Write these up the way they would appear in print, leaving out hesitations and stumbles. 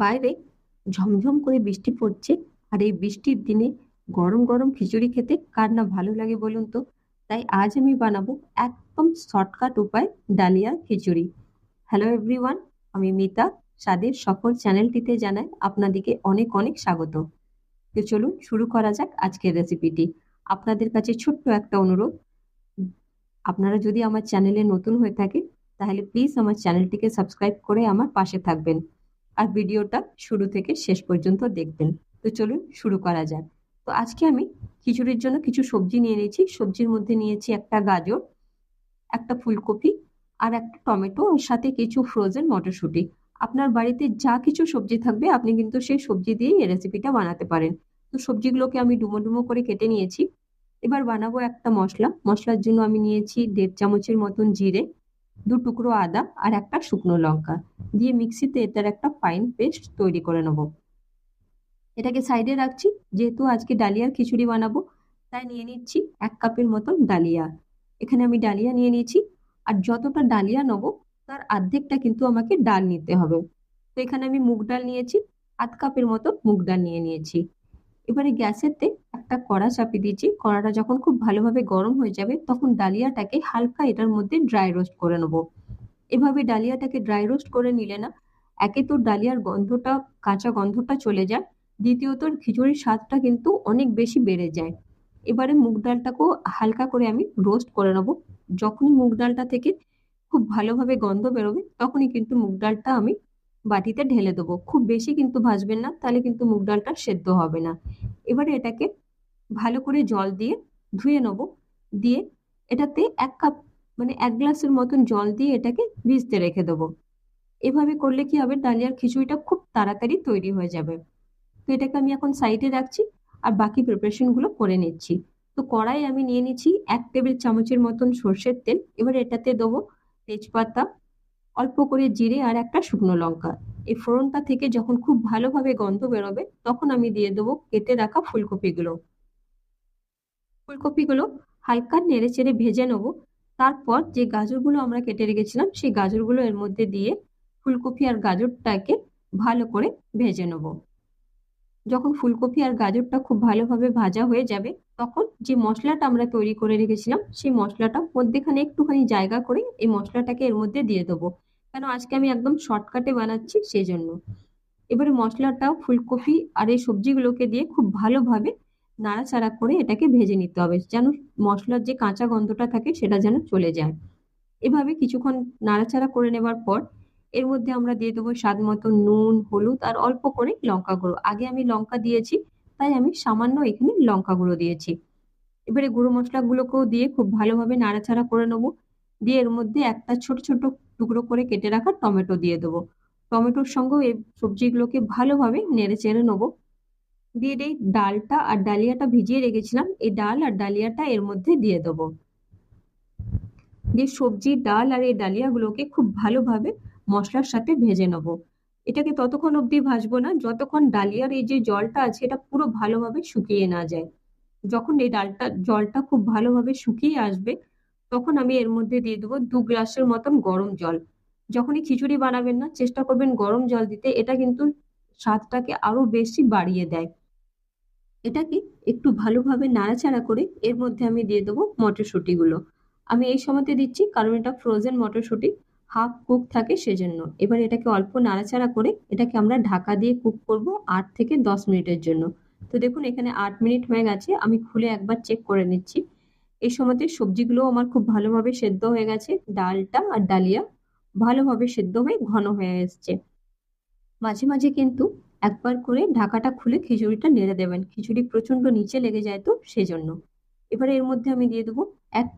বাইরে ঝমঝম করে বৃষ্টি পড়ছে। আর এই বৃষ্টির দিনে গরম গরম খিচুড়ি খেতে কার না ভালো লাগে বলুন তো। তাই আজ আমি বানাবো একদম শর্টকাট উপায় ডালিয়া খিচুড়ি। হ্যালো এভরিওয়ান, আমি মিতা। স্বাদের সফল চ্যানেলটিতে জানাই আপনাদেরকে অনেক অনেক স্বাগত। তো চলুন শুরু করা যাক আজকের রেসিপিটি। আপনাদের কাছে ছোট্ট একটা অনুরোধ, আপনারা যদি আমার চ্যানেলে নতুন হয়ে থাকে তাহলে প্লিজ আমার চ্যানেলটিকে সাবস্ক্রাইব করে আমার পাশে থাকবেন আর ভিডিওটা শুরু থেকে শেষ পর্যন্ত দেখবেন। তো চলুন শুরু করা যাক। তো আজকে আমি খিচুড়ির জন্য কিছু সবজি নিয়ে নিয়েছি। সবজির মধ্যে নিয়েছি একটা গাজর, একটা ফুলকপি, আর একটা টমেটো, ওর সাথে কিছু ফ্রোজেন মটরশুঁটি। আপনার বাড়িতে যা কিছু সবজি থাকবে আপনি কিন্তু সেই সবজি দিয়েই এই রেসিপিটা বানাতে পারেন। তো সবজিগুলোকে আমি ডুমো ডুমো করে কেটে নিয়েছি। এবার বানাবো একটা মশলা। মশলার জন্য আমি নিয়েছি 1.5 চামচের মতন জিরে, 2 টুকরো আদা আর একটা শুকনো লঙ্কা দিয়ে মিক্সিতে এটার একটা ফাইন পেস্ট তৈরি করে নেব। এটাকে সাইডে রাখছি। যেহেতু আজকে ডালিয়ার খিচুড়ি বানাবো, তাই নিয়ে নিচ্ছি 1 কাপের মতন ডালিয়া। এখানে আমি ডালিয়া নিয়ে নিয়েছি। আর যতটা ডালিয়া নেবো তার অর্ধেকটা কিন্তু আমাকে ডাল নিতে হবে। তো এখানে আমি মুগ ডাল নিয়েছি, 1/2 কাপের মতো মুগ ডাল নিয়ে নিয়েছি। এবারে গ্যাসেতে একটা কড়া চাপিয়ে দিয়েছি। কড়াটা যখন খুব ভালোভাবে গরম হয়ে যাবে তখন ডালিয়াটাকে হালকা এটার মধ্যে ড্রাই রোস্ট করে নেবো। এভাবে ডালিয়াটাকে ড্রাই রোস্ট করে নিলে না, একে তো ডালিয়ার গন্ধটা, কাঁচা গন্ধটা চলে যায়, দ্বিতীয়ত খিচুড়ির স্বাদটা কিন্তু অনেক বেশি বেড়ে যায়। এবারে মুগ ডালটাকেও হালকা করে আমি রোস্ট করে নেবো। যখনই মুগ ডালটা থেকে খুব ভালোভাবে গন্ধ বেরোবে তখনই কিন্তু মুগ ডালটা আমি বাটিতে ঢেলে দেবো। খুব বেশি কিন্তু ভাজবেন না, তাহলে কিন্তু মুগ ডালটা সেদ্ধ হবে না। এবারে এটাকে ভালো করে জল দিয়ে ধুয়ে নেবো। দিয়ে এটাতে 1 কাপ, মানে 1 গ্লাসের মতন জল দিয়ে এটাকে ভিজতে রেখে দেবো। এভাবে করলে কি হবে, ডালিয়ার খিচুড়িটা খুব তাড়াতাড়ি তৈরি হয়ে যাবে। তো এটাকে আমি এখন সাইডে রাখছি আর বাকি প্রিপারেশন গুলো করে নিচ্ছি। তো কড়াই আমি নিয়ে নিচ্ছি 1 টেবিল চামচের মতন সর্ষের তেল। এবার এটাতে দেবো তেজপাতা, অল্প করে জিরে আর একটা শুকনো লঙ্কা। এই ফোড়নটা থেকে যখন খুব ভালোভাবে গন্ধ বেরোবে তখন আমি দিয়ে দেবো কেটে রাখা ফুলকপিগুলো। ফুলকপিগুলো হালকা নেড়ে চেড়ে ভেজে নেবো। তারপর যে গাজরগুলো আমরা কেটে রেখেছিলাম সেই গাজরগুলো এর মধ্যে দিয়ে ফুলকপি আর গাজরটাকে ভালো করে ভেজে নেবো। যখন ফুলকপি আর গাজরটা খুব ভালোভাবে ভাজা হয়ে যাবে তখন যে মশলাটা আমরা তৈরি করে রেখেছিলাম সেই মশলাটা মধ্যেখানে একটুখানি জায়গা করে এই মশলাটাকে এর মধ্যে দিয়ে দেবো। কেন আজকে আমি একদম শর্টকাটে বানাচ্ছি সেই জন্য। এবারে মশলাটা ফুলকপি আর এই সবজিগুলোকে দিয়ে খুব ভালোভাবে নাড়াচাড়া করে এটাকে ভেজে নিতে হবে, যেন মশলার যে কাঁচা গন্ধটা থাকে সেটা যেন চলে যায়। এভাবে কিছুক্ষণ নাড়াচাড়া করে নেবার পর এর মধ্যে আমরা দিয়ে দেবো স্বাদ মতো নুন, হলুদ আর অল্প করে লঙ্কা গুঁড়ো। আগে আমি লঙ্কা দিয়েছি, তাই আমি সামান্য এখানে লঙ্কা গুঁড়ো দিয়েছি। এবারে গুঁড়ো মশলাগুলোকেও দিয়ে খুব ভালোভাবে নাড়াচাড়া করে নেবো। দিয়ে এর মধ্যে একটা ছোট ছোট টুকরো করে কেটে রাখা টমেটো দিয়ে দেবো। টমেটোর সঙ্গেও এই সবজিগুলোকে ভালোভাবে নেড়ে চেড়ে নেবো। দিয়ে এই ডালটা আর ডালিয়াটা ভিজিয়ে রেখেছিলাম, এই ডাল আর ডালিয়াটা এর মধ্যে দিয়ে দেবো। দিয়ে সবজি, ডাল আর এই ডালিয়াগুলোকে খুব ভালোভাবে মশলার সাথে ভেজে নেবো। এটাকে ততক্ষণ অবধি ভাজবো না যতক্ষণ ডালিয়ার এই যে জলটা আছে এটা পুরো ভালোভাবে শুকিয়ে না যায়। যখন এই জলটা খুব ভালোভাবে শুকিয়ে আসবে তখন আমি এর মধ্যে দিয়ে দেবো 2 গ্লাসের মতন গরম জল। যখনই খিচুড়ি বানাবেন না, চেষ্টা করবেন গরম জল দিতে, এটা কিন্তু স্বাদটাকে আরো বেশি বাড়িয়ে দেয়। এটাকে একটু ভালোভাবে নাড়াচাড়া করে এর মধ্যে আমি দিয়ে দেবো মটরশুঁটি গুলো। আমি এই সময়তে দিচ্ছি কারণ এটা ফ্রোজেন মটরশুঁটি, হাফ কুক থাকে সেজন্য। এবার এটাকে অল্প নাড়াচাড়া করে এটাকে আমরা ঢাকা দিয়ে কুক করব 8 থেকে 10 মিনিটের জন্য। তো দেখুন এখানে 8 মিনিট হয়ে গেছে, আমি খুলে একবার চেক করে নিচ্ছি। এই সময়তে সবজিগুলো আমার খুব ভালোভাবে সেদ্ধ হয়ে গেছে, ডালটা আর ডালিয়া ভালোভাবে সেদ্ধ হয়ে ঘন হয়ে এসছে। মাঝে মাঝে কিন্তু একবার করে ঢাকাটা খুলে খিচুড়িটা নেড়ে দেবেন, খিচুড়ি প্রচন্ড নিচে লেগে যায় তো সেজন্য। এবারে এর মধ্যে আমি দিয়ে দেবো 1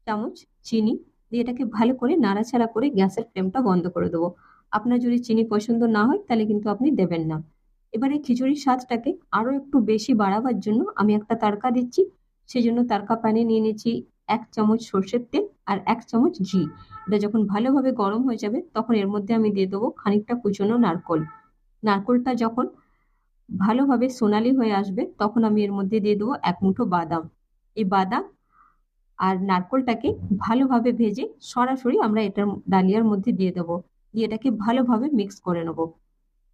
চামচ চিনি। দিয়ে এটাকে ভালো করে নাড়াচাড়া করে গ্যাসের ফ্লেমটা বন্ধ করে দেবো। আপনার যদি চিনি পছন্দ না হয় তাহলে কিন্তু আপনি দেবেন না। এবারে খিচুড়ির স্বাদটাকে আরো একটু বেশি বাড়াবার জন্য আমি একটা তারকা দিচ্ছি। সেই জন্য তারকা প্যানে নিয়ে নিয়েছি 1 চামচ সর্ষের তেল আর 1 চামচ ঘি। এটা যখন ভালোভাবে গরম হয়ে যাবে তখন এর মধ্যে আমি দিয়ে দেবো খানিকটা কুচনো নারকোল। নারকোলটা যখন ভালোভাবে সোনালি হয়ে আসবে তখন আমি এর মধ্যে দিয়ে দেবো 1 মুঠো বাদাম। এই বাদাম আর নারকোলটাকে ভালোভাবে ভেজে সরাসরি আমরা এটার ডালিয়ার মধ্যে দিয়ে দেবো। দিয়ে এটাকে ভালোভাবে মিক্স করে নেবো।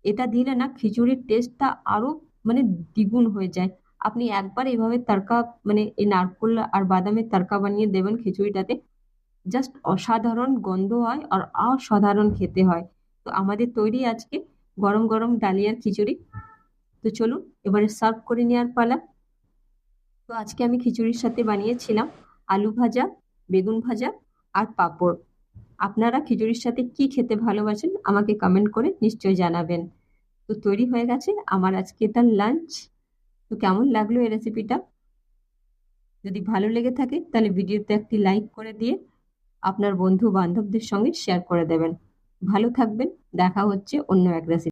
এটা দিলে না খিচুড়ির টেস্টটা আরো মানে দ্বিগুণ হয়ে যায়। আপনি একবার এভাবে তড়কা মানে এই নারকোল আর বাদামের তড়কা বানিয়ে দেবেন খিচুড়িটাতে, জাস্ট অসাধারণ গন্ধ হয় আর অসাধারণ খেতে হয়। তো আমাদের তৈরি আজকে গরম গরম ডালিয়ার খিচুড়ি। তো চলুন এবারে সার্ভ করে নেওয়ার পালা। তো আজকে আমি খিচুড়ির সাথে বানিয়েছিলাম আলু ভাজা, বেগুন ভাজা আর পাঁপড়। আপনারা খিচুড়ির সাথে কি খেতে ভালোবাসেন আমাকে কমেন্ট করে নিশ্চয়ই জানাবেন। তো তৈরি হয়ে গেছে আমার আজকে তার লাঞ্চ। তো কেমন লাগলো এই রেসিপিটা? যদি ভালো লেগে থাকে তাহলে ভিডিওতে একটি লাইক করে দিয়ে আপনার বন্ধু বান্ধবদের সঙ্গে শেয়ার করে দেবেন। ভালো থাকবেন। দেখা হচ্ছে অন্য এক রেসিপি।